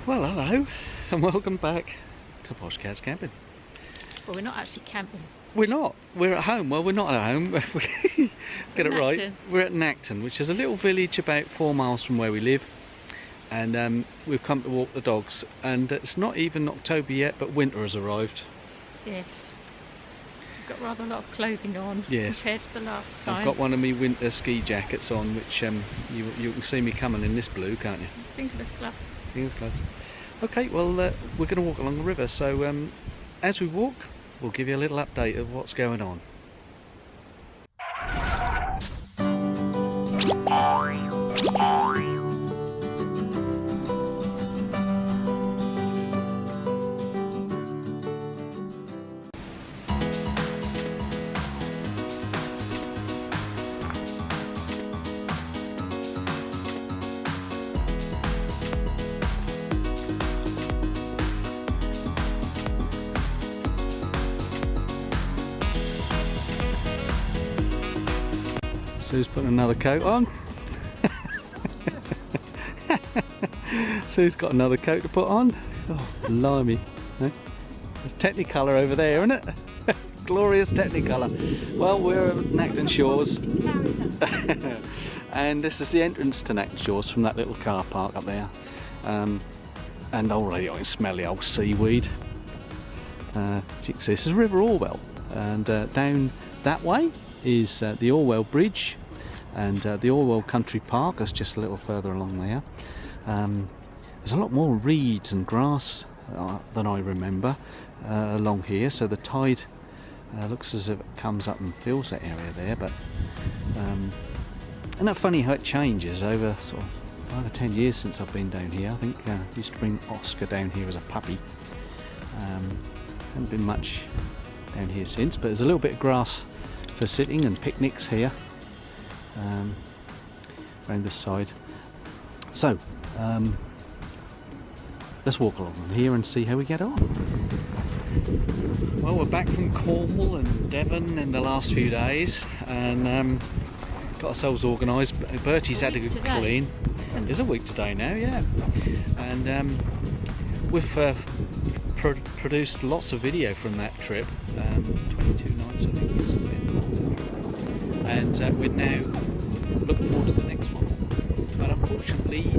Well, hello and welcome back to Poshcats camping. Well, we're not actually camping. We're not. We're at home. Well, we're not at home. Get it right. We're at Nacton, which is a little village about 4 miles from where we live. And we've come to walk the dogs. And it's not even October yet, but winter has arrived. Yes. We've got rather a lot of clothing on compared to the last time. I've got one of my winter ski jackets on, which you can see me coming in this blue, can't you? Fingerless gloves. Fingerless gloves. Okay, well, we're going to walk along the river. So as we walk, we'll give you a little update of what's going on. Sue's putting another coat on. Sue's got another coat to put on. Oh, blimey. There's Technicolor over there, isn't it? Glorious Technicolor. Well, we're at Nacton Shores. And this is the entrance to Nacton Shores from that little car park up there. And already I can smell the old seaweed. You can see this is River Orwell. And down that way is the Orwell Bridge, and the Orwell Country Park is just a little further along there. There's a lot more reeds and grass than I remember along here, so the tide looks as if it comes up and fills that area there. But isn't that funny how it changes over sort of 5 or 10 years since I've been down here? I think I used to bring Oscar down here as a puppy. Haven't been much down here since, but there's a little bit of grass for sitting and picnics here around this side. So let's walk along here and see how we get on. Well, we're back from Cornwall and Devon in the last few days, and got ourselves organised. Bertie's had a good clean. It's a week today now, yeah. And we've produced lots of video from that trip, 22 nights I think we spent, and we're now looking forward to the next one. But unfortunately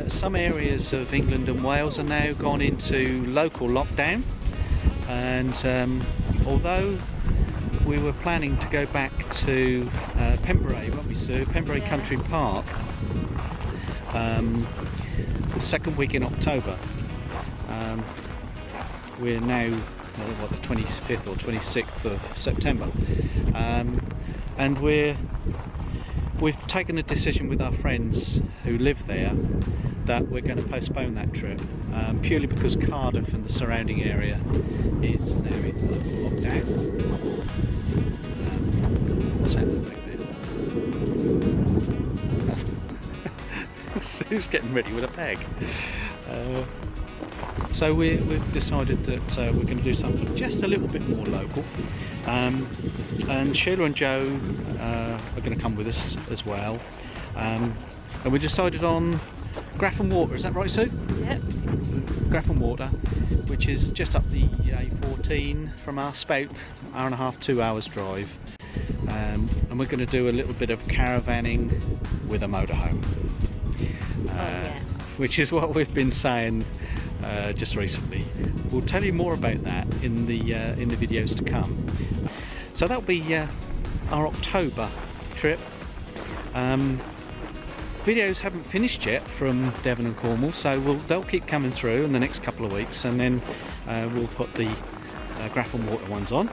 some areas of England and Wales are now gone into local lockdown, and although we were planning to go back to Pembury, weren't we, Sue? Pembury Country Park the second week in October. We're now the 25th or 26th of September, and we've taken a decision with our friends who live there that we're going to postpone that trip, purely because Cardiff and the surrounding area is now in lockdown. What's happening back there? Sue's getting ready with a bag. So we've decided that we're going to do something just a little bit more local, and Sheila and Joe are going to come with us as well, and we decided on Grafham Water. Is that right, Sue? Yep. Grafham Water, which is just up the A14 from us, about hour and a half, 2 hours drive, and we're going to do a little bit of caravanning with a motorhome, which is what we've been saying just recently. We'll tell you more about that in the videos to come. So that'll be our October trip. Videos haven't finished yet from Devon and Cornwall, so they'll keep coming through in the next couple of weeks, and then we'll put the Grafham Water ones on.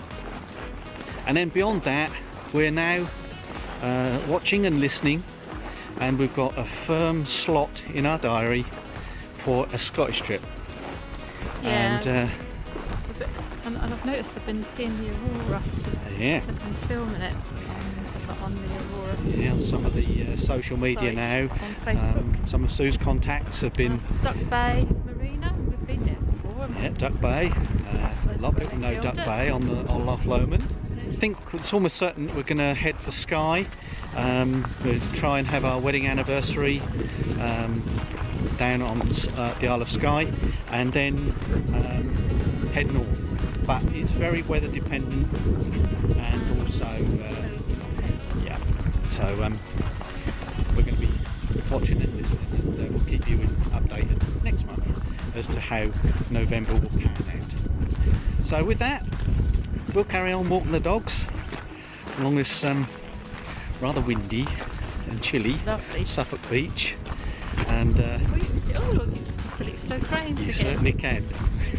And then beyond that, we're now watching and listening, and we've got a firm slot in our diary for a Scottish trip. Yeah. And I've noticed I've been seeing the Aurora. Yeah. I've been filming it on the Aurora. Yeah, on some of the social media now. On Facebook. Some of Sue's contacts have been. Duck Bay Marina. We've been there before. Yeah, Duck Bay. A lot of people know Duck Bay on Loch Lomond. think it's almost certain that we're going to head for Skye. We'll try and have our wedding anniversary down on the Isle of Skye, and then head north. But it's very weather dependent, and also yeah. So we're going to be watching and listening, and we'll keep you updated next month as to how November will pan out. So with that, we'll carry on walking the dogs along this rather windy and chilly Lovely. Suffolk beach, and you certainly can.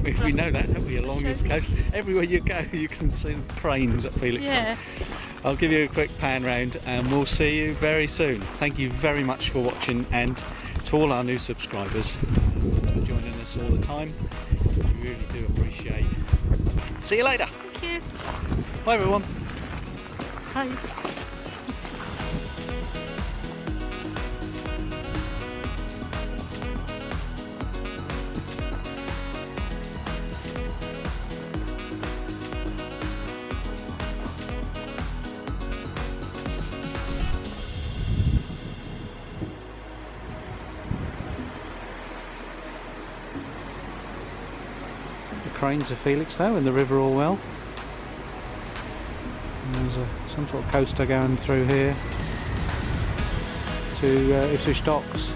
We know that, don't we, along this coast? Everywhere you go you can see the cranes at Felixstowe. Yeah. I'll give you a quick pan round and we'll see you very soon. Thank you very much for watching, and to all our new subscribers for joining us all the time. We really do appreciate. See you later. Thank you. Bye everyone. Bye. Cranes of Felixstowe and the River Orwell. And there's some sort of coaster going through here to Ipswich docks.